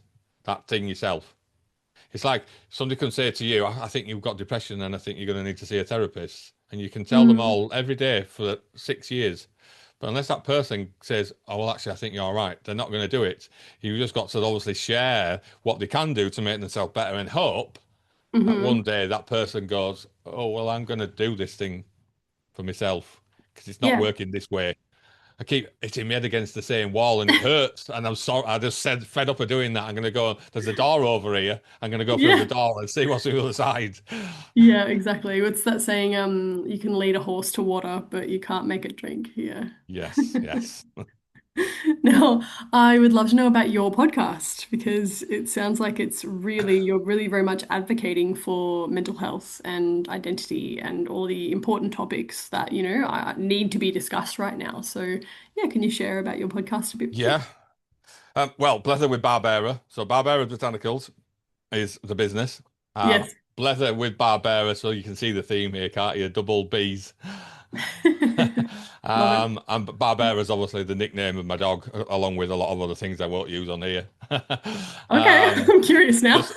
thing yourself. It's like somebody can say to you, I think you've got depression and I think you're going to need to see a therapist. And you can tell them Mm, all every day for 6 years. But unless that person says, oh, well, actually, I think you're all right, they're not going to do it. You've just got to obviously share what they can do to make themselves better and hope that one hmm. day that person goes, oh, well, I'm going to do this thing for myself because it's not Yeah. working this way. I keep hitting my head against the same wall and it hurts. And I'm sorry. I just said, fed up of doing that. I'm going to go, there's a door over here. I'm going to go through the Yeah. door and see what's on the other side. Yeah, exactly. What's that saying? You can lead a horse to water, but you can't make it drink. Yeah. Yes, yes. Now, I would love to know about your podcast because it sounds like you're really very much advocating for mental health and identity and all the important topics that, need to be discussed right now. So, yeah, can you share about your podcast a bit, please? Yeah. Well, Blether with Barberra. So Barberra Botanicals is the business. Yes. Blether with Barberra. So you can see the theme here, can't you? Double B's. Love it. And Barbera is obviously the nickname of my dog, along with a lot of other things I won't use on here. Okay, um, I'm curious now. just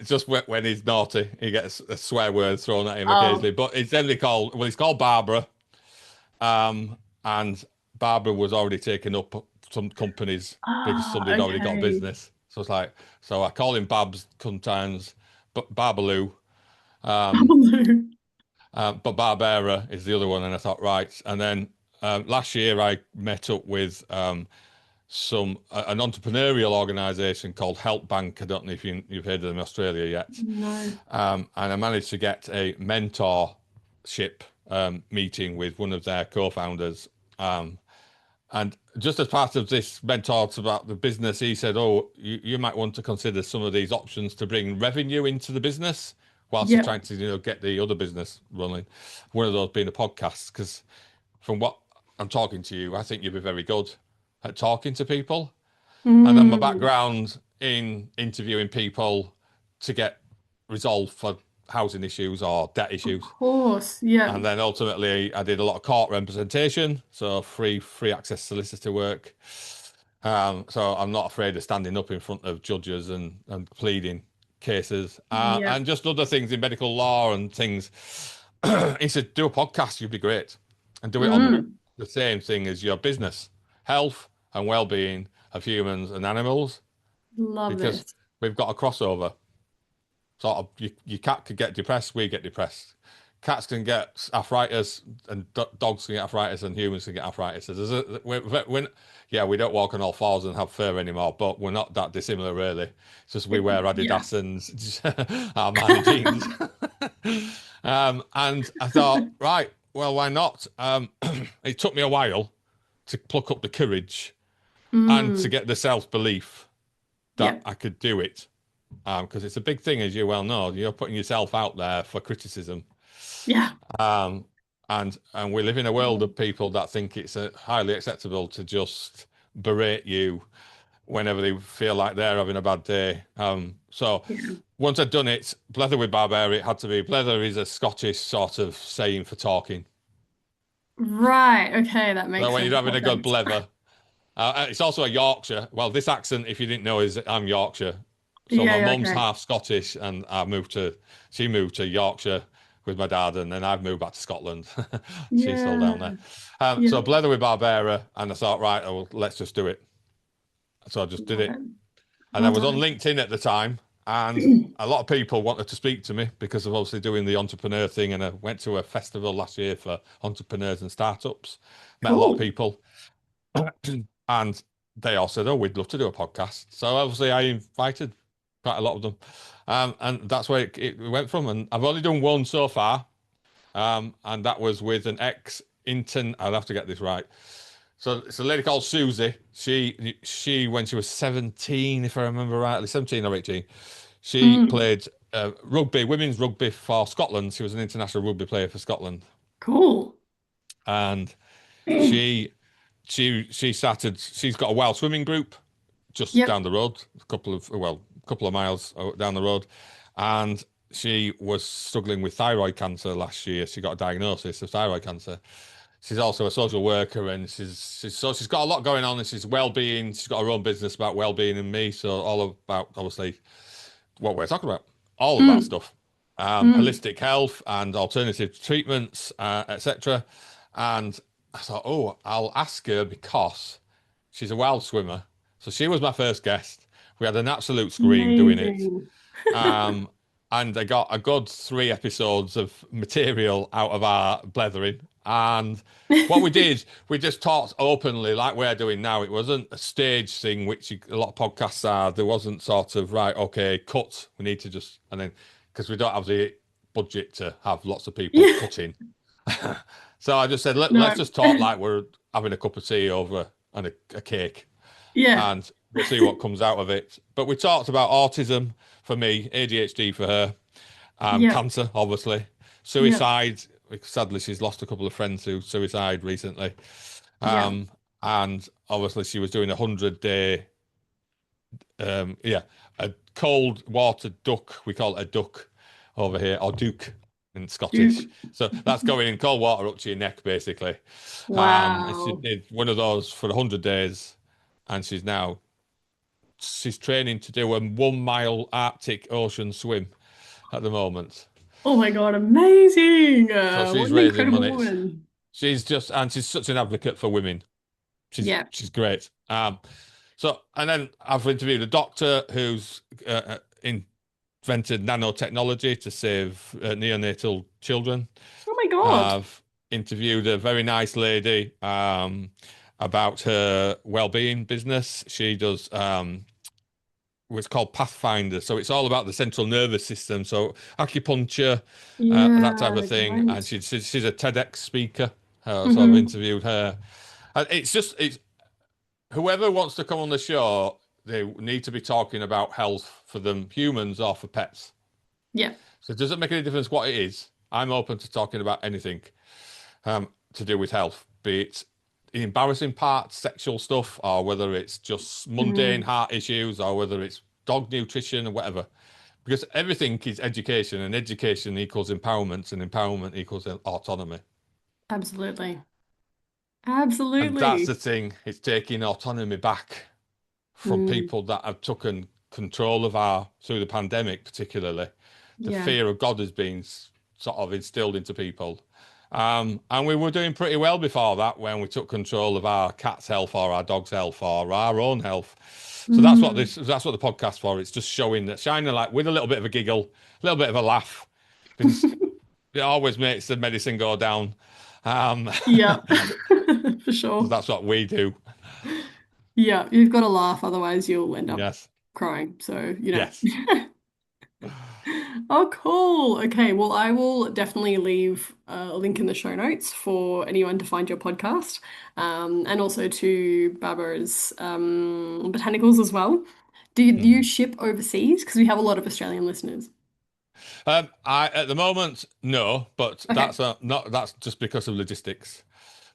just when he's naughty, he gets a swear word thrown at him Oh. occasionally. But it's generally called he's called Barbara. And Barbara was already taken up some companies because Ah, somebody had already got a okay. business. So it's like so I call him Babs sometimes, but Barbaloo. Um, but Barbera is the other one, and I thought, right. And then last year I met up with an entrepreneurial organisation called Help Bank. I don't know if you've heard of them in Australia yet. No. And I managed to get a mentorship meeting with one of their co-founders. Um, and just as part of this mentor about the business, he said, "Oh, you might want to consider some of these options to bring revenue into the business, whilst you're Yep. trying to, get the other business running. One of those being a podcast, because from what I'm talking to you, I think you'd be very good at talking to people. And then my Mm, background in interviewing people to get resolved for housing issues or debt of issues. course. Yep. And then ultimately, I did a lot of court representation, so free access solicitor work. So I'm not afraid of standing up in front of judges and pleading cases, and Yep. just other things in medical law and things. He said, "Do a podcast, you'd be great, and do it on Mm, the same thing as your business, health and well-being of humans and animals, love because this. we've got a crossover. Sort of, your cat could get depressed, we get depressed. Cats can get arthritis, and dogs can get arthritis, and humans can get arthritis. Yeah, we don't walk on all fours and have fur anymore, but we're not that dissimilar, really. It's just we wear Yeah. Adidas and Armani jeans. And I thought, right, well, why not? It took me a while to pluck up the courage and to Mm, get the self-belief that yep. I could do it. Because it's a big thing, as you well know. You're putting yourself out there for criticism, Yeah. um, and we live in a world of people that think it's highly acceptable to just berate you whenever they feel like they're having a bad day. So Yeah. once I'd done it, Blether with Barberra, it had to be. Blether is a Scottish sort of saying for talking. Right. Okay, that So makes when a you're having lot a of good sense. blether, it's also a Yorkshire. Well, this accent, if you didn't know, is I'm Yorkshire. So Yeah, my yeah, mum's okay. half Scottish, and she moved to Yorkshire with my dad, and then I've moved back to Scotland. She's still Yeah. down there. Yeah. So Blether with Barbera, and I thought, right, oh, well, let's just do it. So I just did Love it, it. and I Well was on done. LinkedIn at the time, and a lot of people wanted to speak to me because of obviously doing the entrepreneur thing, and I went to a festival last year for entrepreneurs and startups, met a lot of Cool. people, and they all said, "Oh, we'd love to do a podcast." So obviously, I invited quite a lot of them, and that's where it went from. And I've only done one so far, and that was with an ex-intern. I'll have to get this right. So it's a lady called Susie. She when she was 17, if I remember rightly, 17 or 18, she Mm, played rugby, women's rugby for Scotland. She was an international rugby player for Scotland, cool. and she she started. She's got a wild swimming group just Yep. down the road, a couple of miles down the road, and she was struggling with thyroid cancer last year. She got a diagnosis of thyroid cancer. She's also a social worker, and she's got a lot going on, and she's well-being. She's got her own business about well-being and me, so all about obviously what we're talking about, all of that Mm, stuff, mm. holistic health and alternative treatments, etc. And I thought, oh, I'll ask her because she's a wild swimmer. So she was my first guest. We had an absolute scream doing it. Amazing. Um, and I got a good 3 episodes of material out of our blethering. And what we did, we just talked openly like we're doing now. It wasn't a stage thing, which a lot of podcasts are. There wasn't sort of, right, okay, cut. We need to just, and then, because we don't have the budget to have lots of people Yeah. cutting. So I just said, let's No. just talk like we're having a cup of tea over and a cake, Yeah. and we'll see what comes out of it. But we talked about autism for me, ADHD for her, Yeah. cancer, obviously, Yeah. suicide. Sadly, she's lost a couple of friends who suicide recently. Yeah. Um, and obviously, she was doing 100-day, yeah, a cold water duck. We call it a duck over here, or duke in Scottish. Dude. So that's going in cold water up to your neck, basically. And she Wow. did one of those for 100 days, and she's training to do a 1 mile Arctic Ocean swim at the moment. Oh my God, amazing. So What she's an raising incredible money. woman. And she's such an advocate for women. Yeah. She's great. So and then I've interviewed a doctor who's invented nanotechnology to save neonatal children. Oh my God. I've interviewed a very nice lady about her well-being business. She does what's called Pathfinder. So it's all about the central nervous system. So acupuncture, that type Yeah, of thing. And great. she's a TEDx speaker. So I've Hmm. interviewed her. And it's whoever wants to come on the show, they need to be talking about health for them, humans or for pets. Yeah. So it doesn't make any difference what it is. I'm open to talking about anything to do with health, be it the embarrassing parts, sexual stuff, or whether it's just mundane Mm, heart issues, or whether it's dog nutrition or whatever. Because everything is education, and education equals empowerment, and empowerment equals autonomy. absolutely. And that's the Absolutely. thing, it's taking autonomy back from Mm, people that have taken control of through the pandemic, particularly. The yeah. fear of God has been sort of instilled into people. And we were doing pretty well before that when we took control of our cat's health or our dog's health or our own health. So Mm. that's what the podcast's for. It's just showing that shining a light with a little bit of a giggle, a little bit of a laugh, because it always makes the medicine go down. Um, Yeah, for so sure. that's what we do. Yeah, you've got to laugh, otherwise you'll end up Yes. crying. So, you know. Yes. Oh, cool. Okay, well, I will definitely leave a link in the show notes for anyone to find your podcast, and also to Barbara's botanicals as well. Do you Mhm. ship overseas? Because we have a lot of Australian listeners. I at the moment no, but Okay, that's just because of logistics.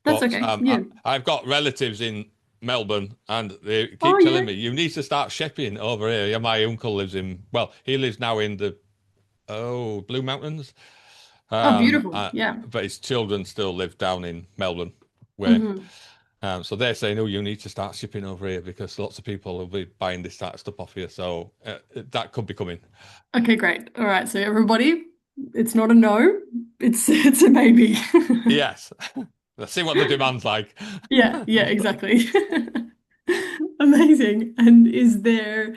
that's But okay. Yeah. I've got relatives in Melbourne, and they Oh, keep yeah. telling me you need to start shipping over here. Yeah, my uncle lives he lives now in the Blue Mountains, Oh, beautiful. Yeah. but his children still live down in Melbourne, where Hmm. so they're saying, oh, you need to start shipping over here because lots of people will be buying this type of stuff off here. So that could be coming. Okay, great. All right, so everybody, it's not a no, it's a maybe. Yes, let's see what the demand's like. Yeah, yeah, exactly. Amazing. And is there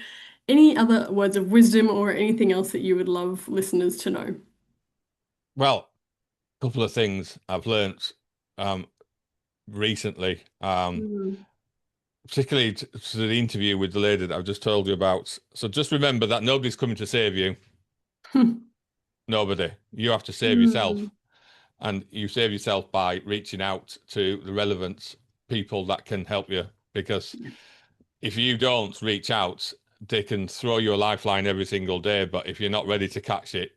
any other words of wisdom or anything else that you would love listeners to know? Well, a couple of things I've learnt recently. Mm. particularly to the interview with the lady that I've just told you about. So just remember that nobody's coming to save you. Nobody. You have to save Mm, yourself. And you save yourself by reaching out to the relevant people that can help you. Because if you don't reach out, they can throw you a lifeline every single day. But if you're not ready to catch it,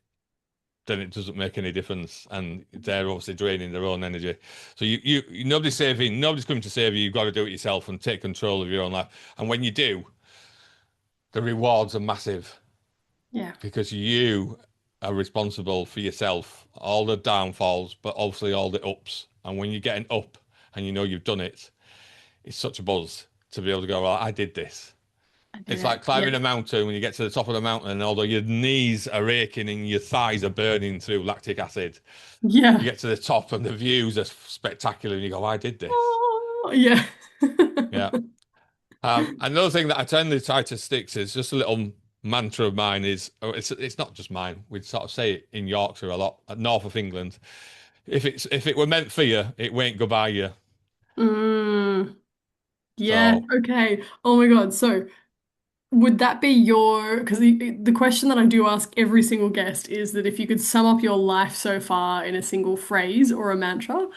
then it doesn't make any difference. And they're obviously draining their own energy. So nobody's coming to save you. You've got to do it yourself and take control of your own life. And when you do, the rewards are massive yeah, because you are responsible for yourself, all the downfalls, but obviously all the ups. And when you're getting up and you know you've done it, it's such a buzz to be able to go, well, I did this. I did It's it. like Yeah. climbing a mountain when you get to the top of the mountain, and although your knees are aching and your thighs are burning through lactic acid, you Yeah. get to the top and the views are spectacular, and you go, I did this. Oh, yeah. Yeah. Another thing that I tend to try to stick to is just a little mantra of mine is it's not just mine. We sort of say it in Yorkshire a lot, north of England. If it were meant for you, it won't go by you. Mm, yeah. So Okay. Oh my God. So would that be your, because the question that I do ask every single guest is that if you could sum up your life so far in a single phrase or a mantra,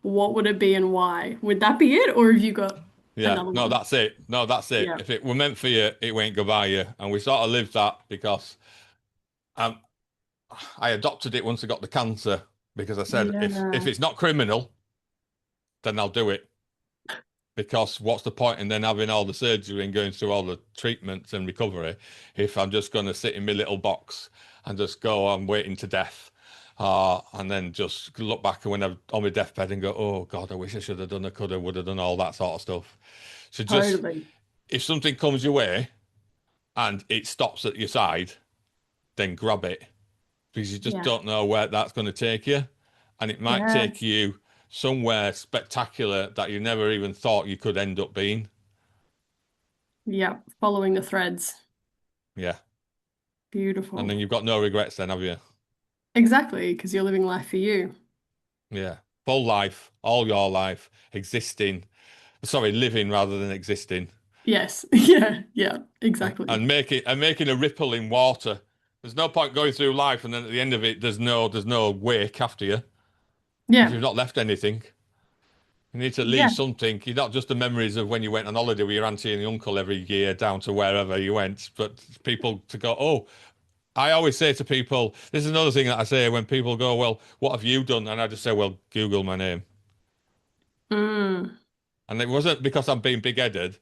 what would it be and why? Would that be it, or have you got yeah, another no, one? that's it. No, that's it. Yeah. If it were meant for you, it won't go by you. And we sort of lived that because um, I adopted it once I got the cancer because I said if Yeah. it's not criminal, then I'll do it. Because what's the point in then having all the surgery and going through all the treatments and recovery if I'm just going to sit in my little box and just go on waiting to death? And then just look back when I'm on my deathbed and go, oh God, I wish I should have done, I could have, would have done all that sort of stuff. So just Totally. if something comes your way and it stops at your side, then grab it because you just Yeah. don't know where that's going to take you. And it might take Yes. you somewhere spectacular that you never even thought you could end up being. Yeah. Following the threads. Yeah. And Beautiful. then you've got no regrets then, have you? Exactly, because you're living life for you. Yeah. Full life, all your life, existing. Sorry, living rather than existing. Yes. Yeah. Yeah. And, Exactly. making a ripple in water. There's no point going through life and then at the end of it there's no wake after you if Yeah. you've not left anything. You need to leave Yeah. something. You're not just the memories of when you went on holiday with your auntie and your uncle every year down to wherever you went, but people to go, oh, I always say to people, this is another thing that I say when people go, well, what have you done? And I just say, well, Google my name. Mm. And it wasn't because I'm being big-headed.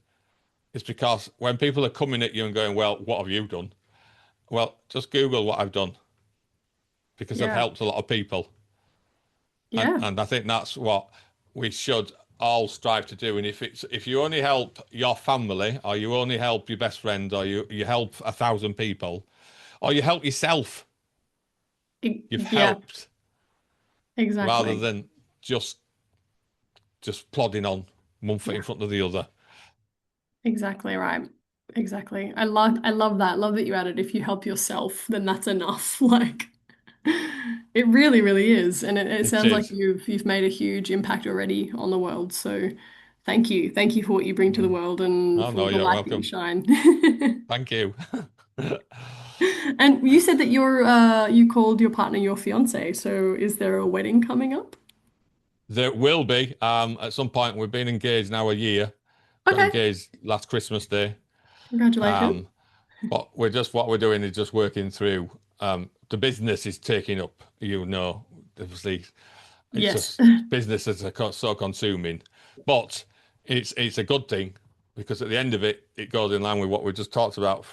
It's because when people are coming at you and going, well, what have you done? Well, just Google what I've done because I've Yeah. helped a lot of people. And Yeah. and I think that's what we should all strive to do. And if you only help your family or you only help your best friend or you help 1,000 people or you help yourself, you've Yeah. helped rather Exactly. than just plodding on one foot in Yeah. front of the other. Exactly right. Exactly. I love that. Love that you added if you help yourself, then that's enough. Like it really, really is. And it It sounds like is. you've made a huge impact already on the world. So thank you. Thank you for what you bring to the Mm. world and Oh no, for the you're light that you welcome. shine. Thank you. And you said that you called your partner your fiance. So is there a wedding coming up? There will be at some point. We've been engaged now a year. Got Okay. engaged last Christmas Day. Congratulations. Um, but what we're doing is just working through. The business is taking up. Obviously, it's Yes. just business is so consuming, but it's a good thing because at the end of it, it goes in line with what we just talked about.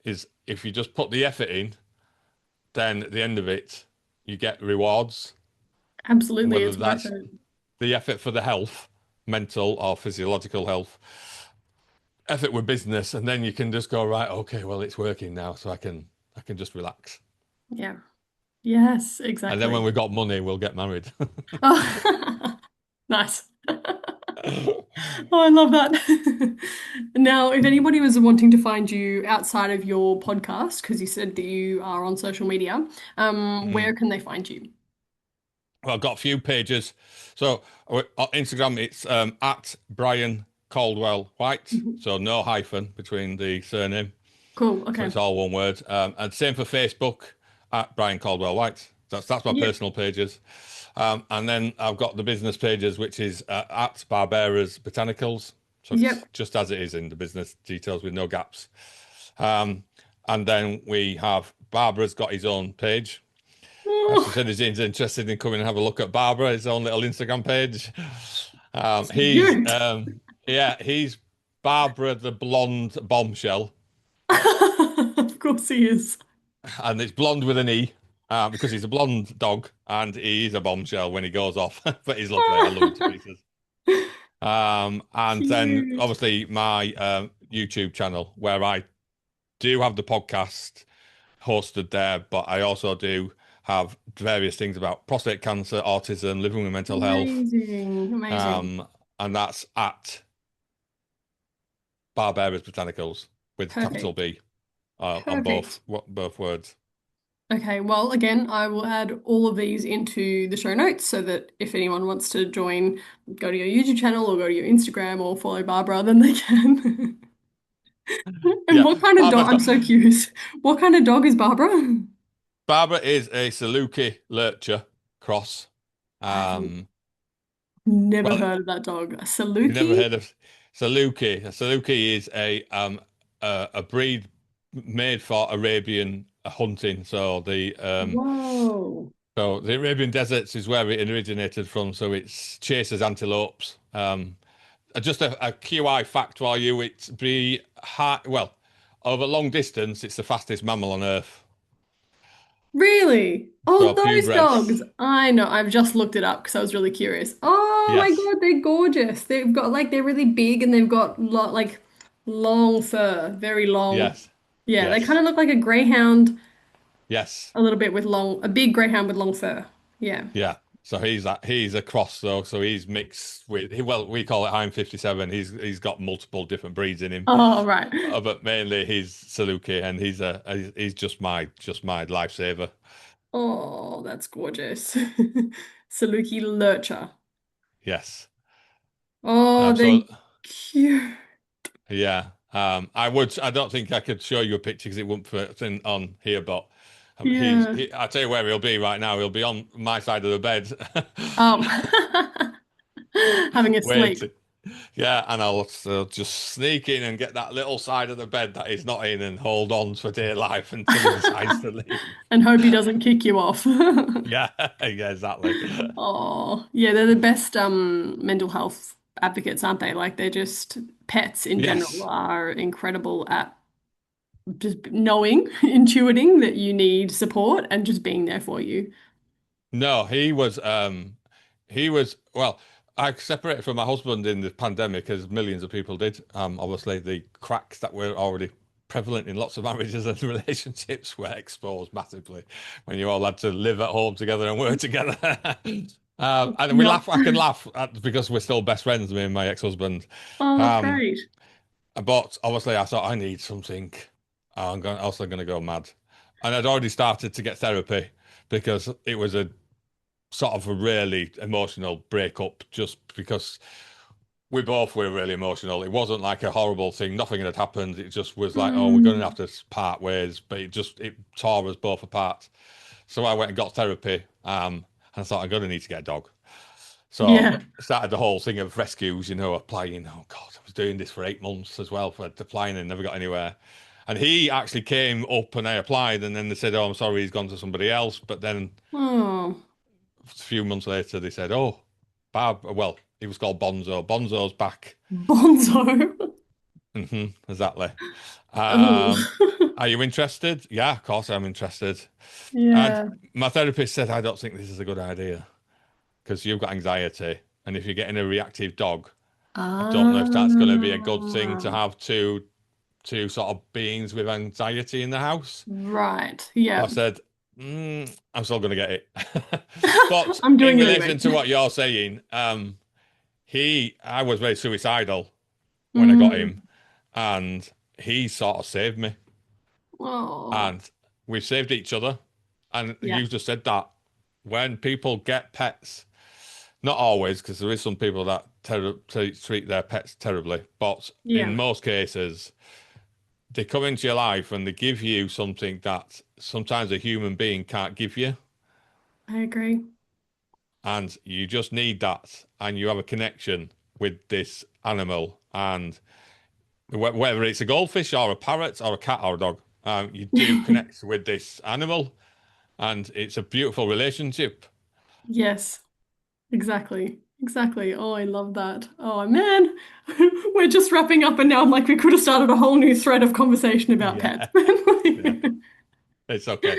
Is if you just put the effort in, then at the end of it, you get rewards, and Absolutely. whether It's worth that's it. the effort for the health, mental or physiological health, effort with business, and then you can just go right. Okay, well, it's working now, so I can just relax. Yeah. Yes, And then when exactly. we've got money, we'll get married. Oh, nice. Oh, I love that. Now, if anybody was wanting to find you outside of your podcast, because you said that you are on social media, Mhm. where can they find you? Well, I've got a few pages. So on Instagram, it's at Brian Caldwell-White, Mhm. so no hyphen between the surname. Cool. So Okay. it's all one word. And same for Facebook at Brian Caldwell-White. That's my Yep. personal pages. And then I've got the business pages, which is at Barberra's Botanicals. So it's Yep. just as it is in the business details with no gaps. Um, and then we have Barbara's got his own page. As you Oh, said, he's interested in coming and have a look at Barbara, his own little Instagram page. so He's cute. yeah, he's Barbara the blonde bombshell, Of course he is. and it's blonde with an E. Because he's a blonde dog and he's a bombshell when he goes off, but he's lovely. I love him to pieces. And then Cute. obviously my YouTube channel where I do have the podcast hosted there, but I also do have various things about prostate cancer, autism, living with mental health, Amazing. Amazing. um, and that's at Barbera's Botanicals with capital Perfect. B on Perfect. both words. Okay, well, again, I will add all of these into the show notes so that if anyone wants to join, go to your YouTube channel or go to your Instagram or follow Barbara, then they can. And Yeah, what kind of dog? Barbara's I'm got so curious. What kind of dog is Barbara? Barbara is a Saluki Lurcher cross. I've Um, never well, heard of that dog. A you've never Saluki? heard of Saluki. A Saluki is a breed made for Arabian hunting. Whoa. So the Arabian deserts is where it originated from. So it's chases antelopes. Just a QI fact for you: it's be high, well over long distance. It's the fastest mammal on Earth. Really? Oh, So those dogs. purebreds, I know. I've just looked it up because I was really curious. Oh my yes, God, they're gorgeous. They've got like they're really big and they've got like long fur, very long. yes, Yeah, they kind yes, of look like a greyhound yes, a little bit with a big greyhound with long fur. Yeah. yeah. So he's a cross though. So he's mixed with well, we call it Heim 57. He's got multiple different breeds in him, Oh, right. but mainly he's Saluki, and he's just my lifesaver. Oh, that's gorgeous. Saluki Lurcher. Yes. Oh, they're So cute. yeah, I don't think I could show you a picture because it wouldn't fit in on here, but Yeah. I'll tell you where he'll be right now. He'll be on my side of the bed. Um, having a Wait. sleep Yeah, and I'll just sneak in and get that little side of the bed that he's not in and hold on for dear life until he decides to leave. and hope he doesn't kick you off. Yeah, yeah, exactly. Oh, yeah, they're the best mental health advocates, aren't they? Like they're just pets in general Yes. are incredible at just knowing, intuiting that you need support and just being there for you. No, he was well, I separated from my husband in the pandemic as millions of people did. Obviously the cracks that were already prevalent in lots of marriages and relationships were exposed massively when you all had to live at home together and work together. And we Yep. laugh, I can laugh because we're still best friends, me and my ex-husband. Oh, that's Um, great. but obviously I thought I need something. Also going to go mad. And I'd already started to get therapy because it was a sort of a really emotional breakup just because we both were really emotional. It wasn't like a horrible thing. Nothing had happened. It just was like, oh, we're going to Mm, have to part ways. But it tore us both apart. So I went and got therapy. And I thought I'm going to need to get a dog. So yeah. I started the whole thing of rescues, applying. Oh God, I was doing this for 8 months as well for applying and never got anywhere. And he actually came up and I applied, and then they said, "Oh, I'm sorry, he's gone to somebody else." But then Oh, a few months later, they said, "Oh, well, he was called Bonzo. Bonzo's back." Bonzo. Exactly. Oh. Um, are you interested? Yeah, of course I'm interested. And Yeah. my therapist said, "I don't think this is a good idea because you've got anxiety, and if you're getting a reactive dog, I don't know if that's going to be a good thing to Ah, have two sort of beings with anxiety in the house." right. I Yeah. said, I'm still going to get it. But I'm in doing it relation anyway. to what you're saying, I was very suicidal when I got Mm. him, and he sort of saved me, Oh, and we've saved each other. And yeah. you just said that when people get pets, Not always, because there is some people that treat their pets terribly, but in Yeah, most cases, they come into your life and they give you something that sometimes a human being can't give you, I agree. and you just need that, and you have a connection with this animal, and whether it's a goldfish or a parrot or a cat or a dog, you do connect with this animal, and it's a beautiful relationship. Yes, exactly. Exactly. Oh, I love that. Oh man, we're just wrapping up, and now I'm like, we could have started a whole new thread of conversation about pets. Yeah, yeah, it's okay.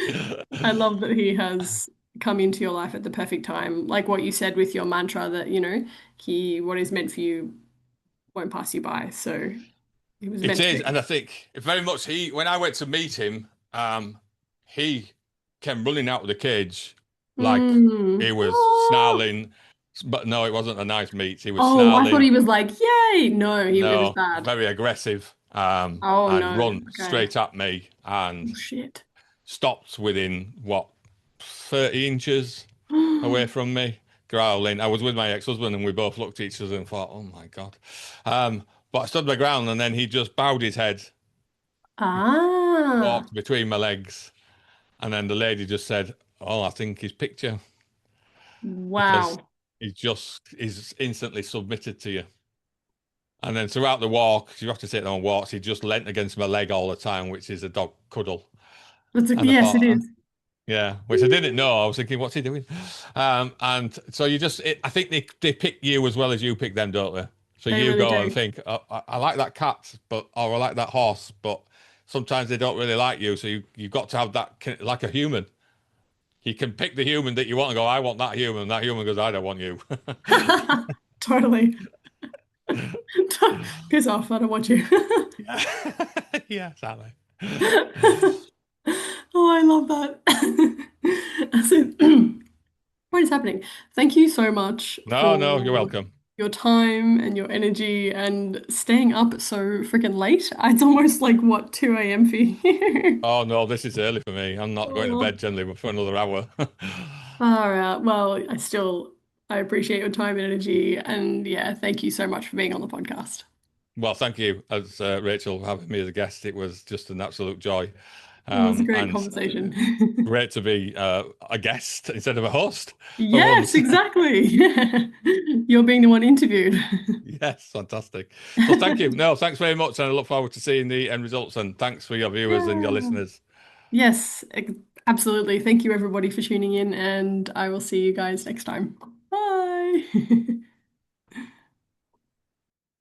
I love that he has come into your life at the perfect time. Like what you said with your mantra that, what is meant for you won't pass you by. So it was It meant to is, be. and I think very much when I went to meet him, he came running out of the cage like he Mm. was Oh. snarling, but no, it wasn't a nice meet. He was Oh, I thought snarling, he was like, yay. No, it was no, bad. very aggressive, Oh and no. run Okay. straight at me and Oh shit. stopped within what 30 inches away from me, growling. I was with my ex-husband, and we both looked at each other and thought, "Oh my God." But I stood my ground, and then he just bowed his head, Ah, walked between my legs, and then the lady just said, "Oh, I think he's picked you," because wow. he's instantly submitted to you. And then throughout the walk, you have to take them on walks. He just leant against my leg all the time, which is a dog cuddle. And I Yes, it thought, is. yeah, which I didn't know. I was thinking, what's he doing? And so I think they pick you as well as you pick them, don't they? So They you really go and do. think, I like that cat, or I like that horse, but sometimes they don't really like you. So you've got to have that like a human. You can pick the human that you want and go, I want that human. That human goes, I don't want you. Totally. Piss off. I don't want you. Yeah, yeah, exactly. Oh, I love that. So, what is happening? Thank you so much No, no, you're for welcome. your time and your energy and staying up so freaking late. It's almost like what, 2 a.m. for you? Oh no, this is early for me. I'm not going to Oh, bed generally for another hour. far out. Well, I appreciate your time and energy. And yeah, thank you so much for being on the podcast. Well, thank you, as Rachel, for having me as a guest. It was just an absolute joy, It was a great and conversation. great to be a guest instead of a host for Yes, once. exactly. Yeah. You're being the one interviewed. Yes, fantastic. So thank you. No, thanks very much, and I look forward to seeing the end results. And thanks for your viewers and your Yeah. listeners. Yes, absolutely. Thank you, everybody, for tuning in, and I will see you guys next time. Bye.